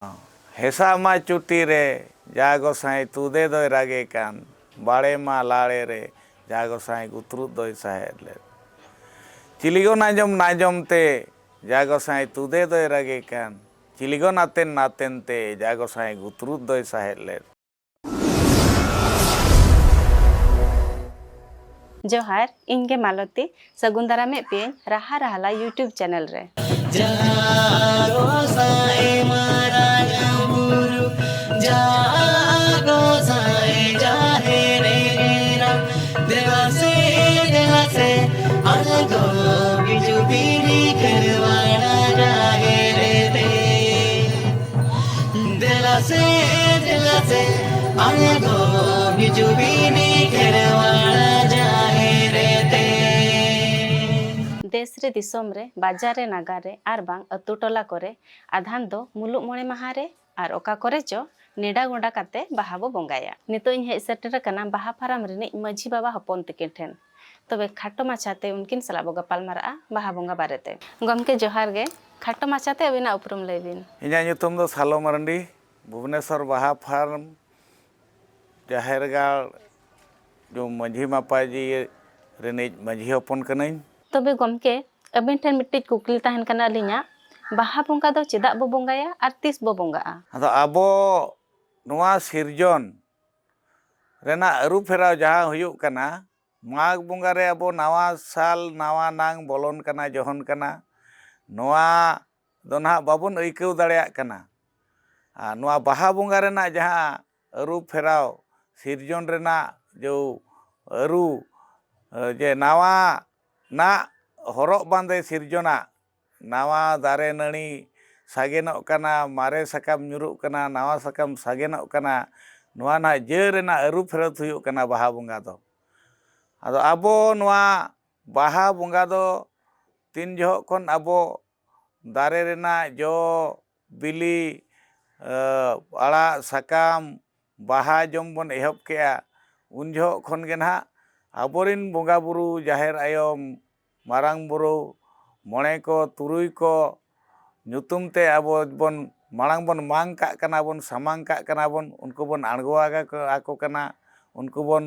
हेसा मा चुटी रे जा गोसाई तुदे दोय रागे कान बाड़े मा लाड़े रे जा गोसाई गुतरुत दोय साहेब ले चिलिगो नाजम नाजम ते जा गोसाई तुदे दोय रागे कान चिलिगो नातेन नातेन ते जा गोसाई गुतरुत दोय साहेब ले जोहार इनके मालती सगुंदरा में पे रहा रहला यूट्यूब चैनल रे देश रे दिसोम रे बाजार रे नागार रे आर बांग अतु टोला करे आधान दो मुलुक मोणे माहा रे आर ओका करे चो नेडा गोंडा काते बाहा बो बोंगाया नितो इन हे सेटर कना बाहा फाराम रे माझी बाबा हपन तकिन ठेन तबे खाटो माछाते उनकिन सला बो गपाल मारा बाहा बोंगा बारेते गमके जोहार गे खाटो माछाते अबिना उपरुम लेबिन इना nyutum do Salo Marandi Bhubaneswar बाहा फार्म जाहेरगाड़ जो माझी मापाजी रेने माझी हपन कनाई तबे गमके अबिन ठेन मिट्टी कुकली तहन कना लिया बाहा बोंगा दो चेदा बो बोंगाया आर तीस बो बोंगा अदो आबो नोआ सिरजन रेना अरु फेराव जहाँ हुयुक कना माघ बोंगा रे आबो नवा साल नवा नांग बोलोन कना जोहन कना नोआ दो ना बाबुन अइकौ दाड़ेयाक कना नोआ बाहा बोंगा रेना जहाँ अरु फेराव सिरजन रेना जो अरु जे नवा ना हरक बांदे सिरजना नवा दारे नणी सागेनोक कना मारे साकाम nyuruk कना नवा साकाम सागेनोक कना नोआ ना जे रेना अरु फेरत हुयुक कना बाहा बोंगा दो आदो आबो नोआ बाहा बोंगा दो तीन जहक खन आबो दारे रेना जो बिली आड़ा साकाम बाहा जम बन एहब केया उन जहक खन गे ना आबोरिन बोंगा बुरु जाहेर आयम मारांग बुरु मोणे को तुरुई को nyutum ते आबो बन मांग बन मांग का कना बन सामांग का कना बन उनको बन अणगोआगा आको कना उनको बन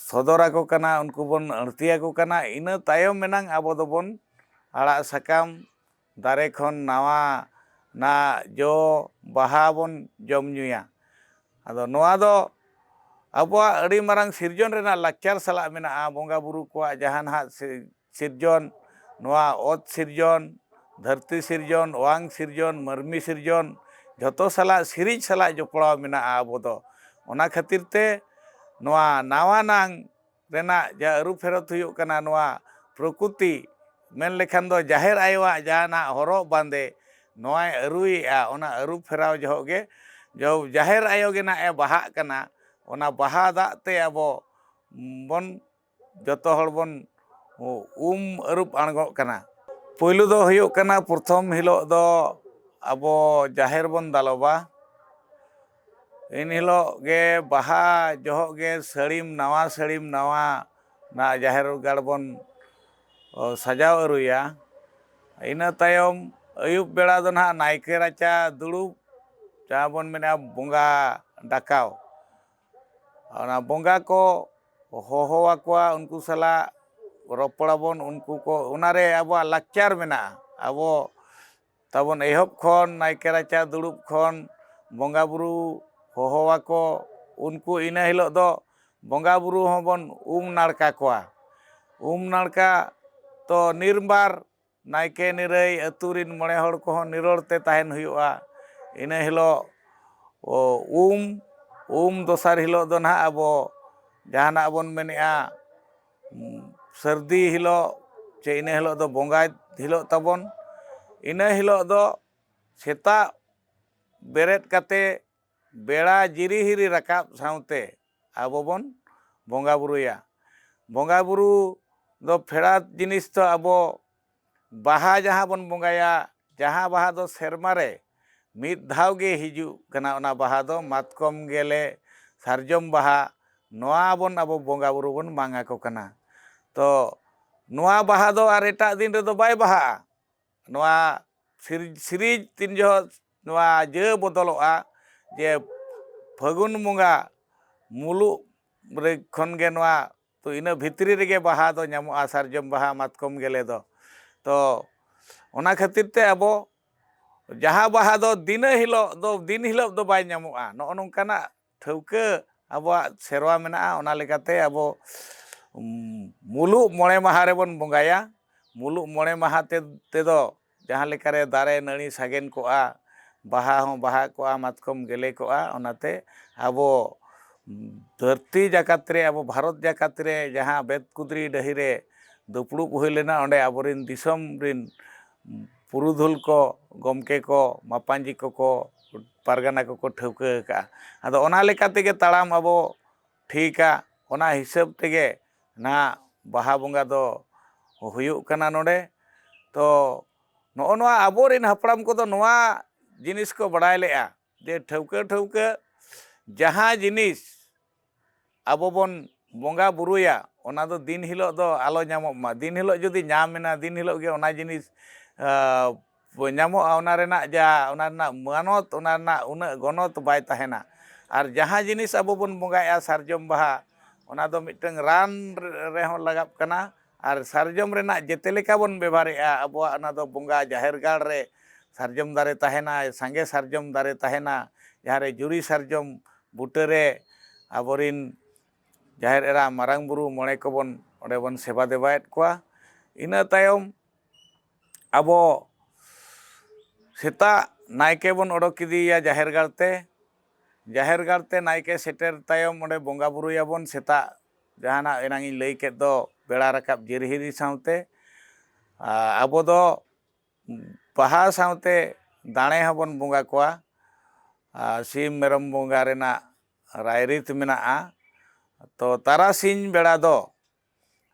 सदरा को कना उनको बन अड़तिया को कना इन तायम मेनांग आबो दो बन आड़ा साकाम दारे खन नावा ना जो बाहा बन जम न्युया आदो नोआ दो आबोआ अड़ी मारांग सिरजन रेना लाचार सला मेना बोंगा बुरु को जहान हा सिरजन नोआ ओत सिरजन धरती सिरजन वांग सिरजन मरमी सिरजन जतो सला सिरिज सला जोपड़ा मेना आबो दो ओना खातिर ते नोआ नावा नांग रेना जा अरु फेरत हुयुक कना नोआ प्रकृति मेन लेखान दो जाहेर आयोआ जाना हरो बांदे नोआ अरुइया ओना अरु फेराव जहोगे जो जाहेर आयो गे ना ए बाहा कना ओना बाहा दाते आबो बन जतो हड़ बन अरुप अणगो कना पहलू दो हुयुक कना प्रथम हिलो दो आबो जाहेर बन दालोबा इन हिलो गे बाहा जहो गे सड़ीम नवा ना जाहेर गाड़ बन सजाव अरुया इन तायम अयुब बेड़ा दो ना नायके राचा दुड़ुब जहाँ बन मेना बोंगा डाकाव ना बोंगा को होहोवाकुआ उनको सला रोपड़ाबन उनको को उनारे आबो लाचार मेना आबो तबन एहब खन नायके राचा दुड़ुब खन बोंगा बुरु होहोवाको उनको इन हिलो दो बोंगा बुरु होबन नाड़का कोआ नाड़का तो निर्बार नायके निरई अतुरिन मणे हड़ को निरोड़ते ताहेन हुयुआ इन हिलो दोसार हिलो दो ना आबो जहाना बन मेनेआ सर्दी हिलो चे इन हिलो दो बोंगा हिलो तबन इन हिलो दो सेता बेरेट काते बेड़ा जिरी हिरी रकाब साउते आबो बन बोंगा बुरुया बोंगा बुरु दो फेड़ा जिनिस तो आबो बाहा जहाँ बन बोंगाया जहाँ बाहा दो सेरमारे मिद धाव गे हिजू कना ओना बाहा दो मातकम गेले सारजम बाहा नोआ बन आबो बोंगा बुरु बन मांगा को कना तो नोआ बाहा दो आर एटा दिन रे दो बाय बाहा नोआ सिरिज तीन जो नवा जे बदलोआ जे फागुन बंगा मुलुग रे खन गे नवा तो इन भितरी रेगे बाहा दो ᱧᱟᱢᱚᱜᱼᱟ सारजम बाहा मातकम गेले दो तो ओना खातिर ते अबो जहाँ बाहा दो दिन हिलो दो बाय ᱧᱟᱢᱚᱜᱼᱟ ᱱᱚᱜᱼᱚ ᱱᱚᱝᱠᱟᱱᱟᱜ ᱴᱷᱟᱹᱣᱠᱟᱹ ᱟᱵᱚᱣᱟᱜ ᱥᱮᱨᱣᱟ ᱢᱮᱱᱟᱜᱼᱟ ᱚᱱᱟ ᱞᱮᱠᱟᱛᱮ ᱟᱵᱚ मुलुग मोड़े माहा रेबन बंगाया मुलुग मोड़े माहा तेदो जहाँ लेकारे दारे नड़ी सागेन कोआ बाहा हों बाहा कोआ मातकम गेले कोआ ओनाते अबो धरती जाकात रे अबो भारत जाकात रे जहाँ बेतकुदरी डही रे दुपड़ुब हुई लेना ओंडे आबोरिन दिसम रिन पुरुधुल को गमके को मापांजी को पारगाना को ठौका का आदो ओना लेका तेगे ताड़ाम अबो ठीका ओना हिसाब तेगे ना बाहा बंगा दो हुयुग कना नोडे तो नोआ नोआ आबोरिन हपड़ाम को दो नोआ जिनिस को बड़ाय लेआ जे ठौका जहाँ जिनिस आबो बन बंगा बुरुया ओना दो दिन हिलो दो आलो ᱧᱟᱢᱚᱜ मा दिन हिलो जुदी ᱧᱟᱢᱮना दिन हिलो गे ओना जिनिस ᱧᱟᱢᱚᱜᱼᱟ ओना रेना जा ओना रेना मानत ओना रेना उना गनत बाय तहेना आर जहाँ जिनिस आबो बन बंगाया सारजम बाहा ओना दो मिटंग रान रेहों लगाप कना आर सारजम रेना जेते लेका बन बेभारेआ आबो ओना दो बंगा जाहेर गाड़ रे सारजम दारे तहेना सांगे सारजम दारे तहेना जहाँ रे जुरी सारजम बुटरे आबोरिन जाहेर एरा मारांग बुरु मोड़े को बन ओडे बन सेवा देवायत कोआ इना तायम आबो सेता नायके बन ओडोक किदिया जाहेर गाड़ते नायके सेटर तायम ओडे बंगा बुरुयाबन सेता जहाना एनांगी लई केद दो बेड़ा राकाब जिरहिरी सावते आबो दो बाहा सावते दाणे हबन बंगा कोआ सीम मेरम बंगा रेना रायरित मेनाआ तो तारासिंह बेड़ा दो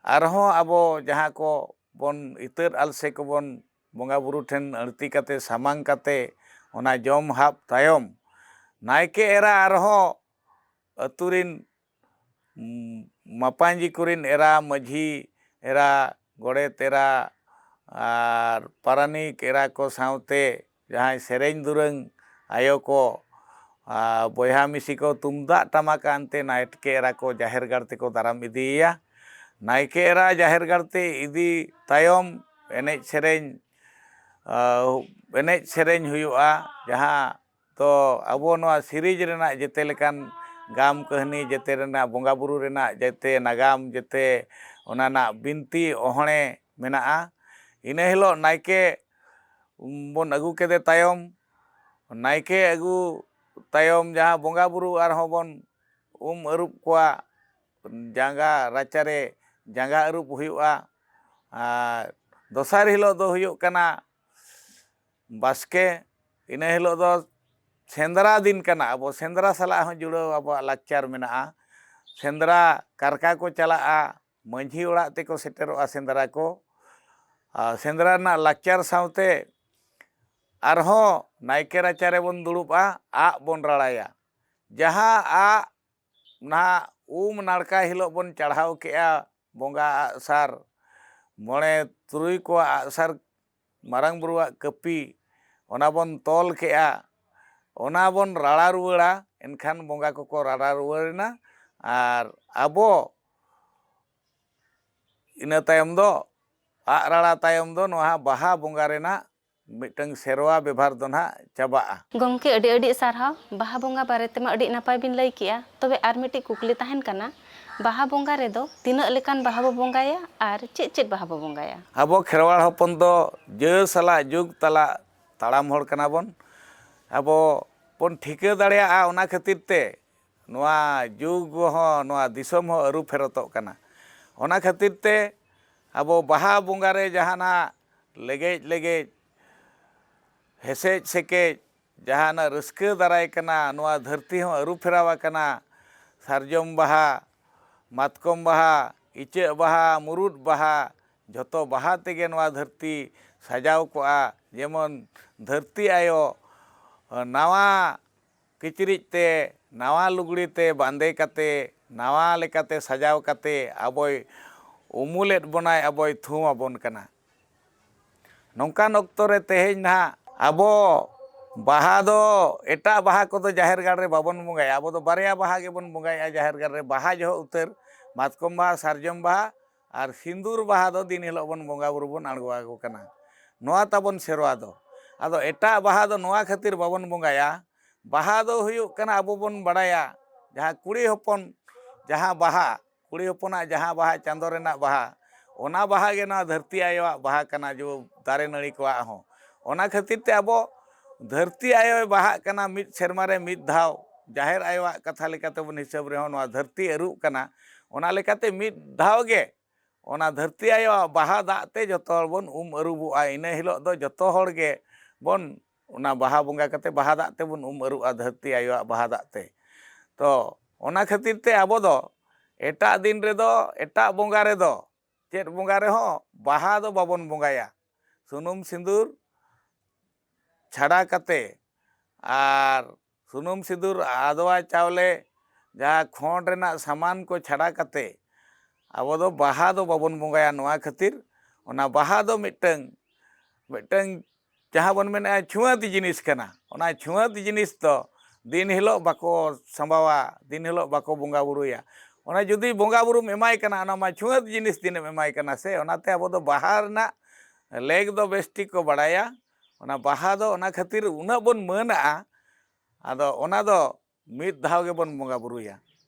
आरहों आबो जहाँ को बन इतर आलसे को बन बंगा बुरु ठेन अड़ती काते सामांग काते ओना जम हाब तायम नायके एरा आरहों अतुरिन मापांजी कुरिन एरा मझी एरा गोड़ेत एरा आर पारानिक एरा को सावते जहाँ सेरेंज दुरंग आयो को बोया मिसी को तुमदा टमाक आनते नायके एरा को जाहेर गाड़ते को दाराम इदिया नायके एरा जाहेर गाड़ते इदी तायम एनेज सेरेंज हुयुआ जहाँ तो अबो नोआ सीरीज रेना जेते लेकान गाम कहनी जेते रेना बंगा बुरु रेना जेते नागाम जेते ओनाना बिनती ओहणे मेनाआ इने हिलो नायके बन अगु केदे तायम नायके अगु तायम जहाँ बंगा बुरु आरहों बन अरूप कोआ जांगा राचारे जांगा अरूप हुयुआ दोसार हिलो दो हुयुग कना बास्के इने हिलो दो सेंद्रा दिन कना अब सेंद्रा साला हों जुड़ो अब लाचार मेना सेंद्रा कारका को चला मंझी ओड़ा तेको सेटेरोआ सेंद्रा को सेंद्रा ना लाचार सावते आरहों नायके राचारे बन दुड़ुबा बन राड़ाया जहाँ ना नाड़का हिलो बन चढ़ाव केआ बंगा आसार मोड़े तुरुई को आसार मारांग बुरुआ कपी ओना बन तोल केआ ओना बन राड़ा रुवाड़ा एनखान बंगा को राड़ा रुवाड़ना आर आबो इना तायम दो राड़ा तायम दो नोहा बाहा बंगा रेना मिटंग सेरवा व्यवहार दो ना चाबा गमके अडी अडी सारहाव बाहा बंगा बारे तेमा अडी नापाय बिन लई किया तबे आर मिटी कुकली ताहेन कना बाहा बंगा रे दो तीना लेकान बाहा बो बंगाया आर चेद बाहा बो बंगाया आबो खेरवाड़ हपन दो जे साला जुग तला ताड़ाम होड़ कना बन आबो बन ठिका दाड़ेया ओना खातिर ते नोआ जुग हो नोआ दिसम हो अरु फेरतोग कना ओना खातिर ते आबो बाहा बंगा रे जहाना लेगे हेसेज सेके जहाना रस्के दाराय कना नोआ धरती हो अरु फेरावा कना सारजम बाहा मातकम बाहा इचे बाहा मुरुद बाहा जतो बाहा तेगे नोआ धरती सजाव कोआ जेमन धरती आयो नावा किचरिज ते नावा लुगड़ी ते बांधे काते नावा लेकाते सजाव काते आबोय उमुलेट बनाय आबोय थुम आबोन कना नौकान ऑक्तो रे तेहेज ना आबो बाहा दो एटा बाहा को जाहिर गाड़ रे बाबन बंगाया अब बारिया बाहा गेबन बंगाया जाहिर गाड़ रे बाहा जो उतर मातकम बाहा सारजम बाहा और सिंदूर बाहा दो दिन हिलो बन बंगा बुरु बन आड़गोआ को कना नोआ ताबन सेरवा दो आदो एटा बाहा दो नोआ खातिर बाबन बंगाया बाहा दो हुयुग कना अबो बन बड़ाया जहाँ कुड़ी हपन जहाँ बाहा कुड़ी हपना जहाँ बाहा चांदो रेना बाहा ओना बाहा गे ना धरती आयो बाहा कना जो दारे नड़ी कोआ हो ओना खातिर ते अबो धरती आयो बाहा कना मिद सेरमा रे मिद धाव जाहिर आयो कथा लेकाते बन हिसाब रे नोआ धरती अरुब कना ओना लेकाते मिद धाव गे ओना धरती आयो बाहा दाते जतो हर बन अरुबुआ इना हिलो दो जतो हर गे बन ओना बाहा बंगा कते बाहा दाते बन अरुबा धरती आयो बाहा दाते तो ओना खातिर ते आबो दो एटा दिन रे दो एटा बंगा रे दो चेत बंगा रे हो बाहा दो बाबन बंगाया सुनुम सिंदूर छाड़ा कते आर सुनुम सिंदूर आदवा चावले जहाँ खोंड रेना सामान को छाड़ा कते अब दो बाहा दो बाबन बंगाया नोआ खातिर ओना बाहा दो मिटंग मिटंग जहाँ बन मेना छुआती जिनिस कना ओना छुआती जिनिस तो दिन हिलो बाको संभावा दिन हिलो बाको बंगा बुरुया ओना जुदी बंगा बुरुम एमाय कना ओना मा छुआती जिनिस दिन एमाय कना से ओनाते अब दो बाहा रना लेग दो बेस्टिक को बड़ाया ओना बाहा दो ओना खातिर उना बन मना आदो ओना दो मिद धाव गे बन बंगा बुरुया।